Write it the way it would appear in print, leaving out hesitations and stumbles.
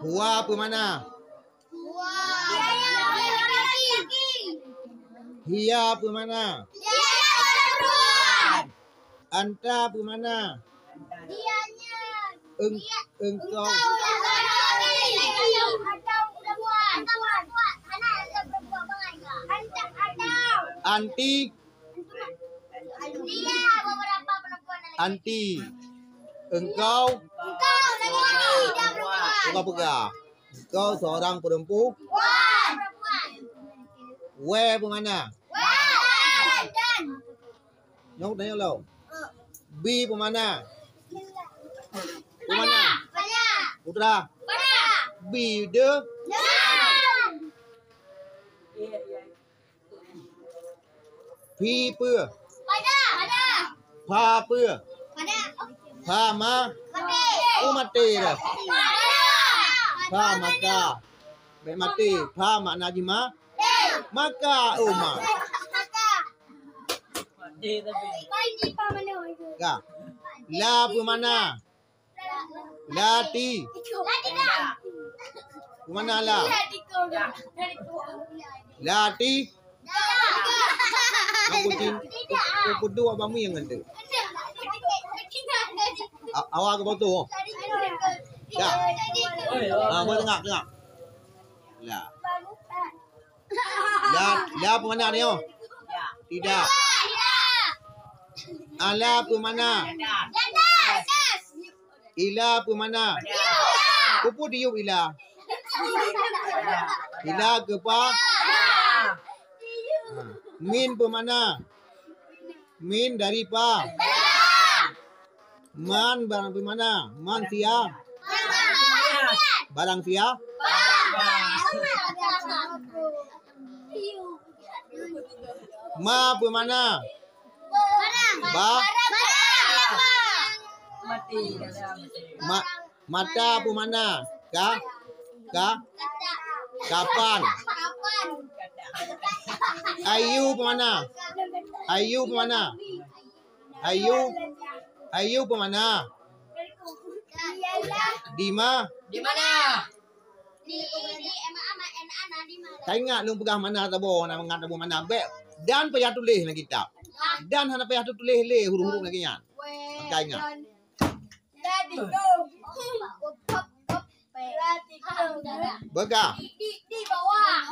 Hua apa mana? Hia apa mana? Anta apa mana? Engkau. Anti. Anti. Engkau. Buka. Engkau seorang perempuan. We apa mana? Nhốt đấy lâu. Bi apa mana? Apa mana? Putra. Bi de. Phi pưa. Pha pưa. Pha ma. Mati dah. Pha maka. Baik mati. Pha makna jima. Maka uma. Ka. La apa mana? Lati. Mana la? Lati. Aku kudu apa mu yang ada? Awak ke batu? Ya. Kau tengok. Lah. La apa mana ni? Tidak. Ala apa mana? Ila apa mana? Kupu diup ila. Ila ke pa? Min apa mana? Min dari pa? Man barang apa mana? Man sia? Barang sia? Ma apa mana? Ba? Mata apa mana? Kapan? Ayu apa mana? Ayu apa mana? Ayu apa mana? Di mana? Saya ingat lu pegah mana tabo, nak mengat tabo mana be. Dan payah tulis nak kitab. Dan hana payah tulis le huruf-huruf lagi nya. Saya ingat. Bega. Di bawah.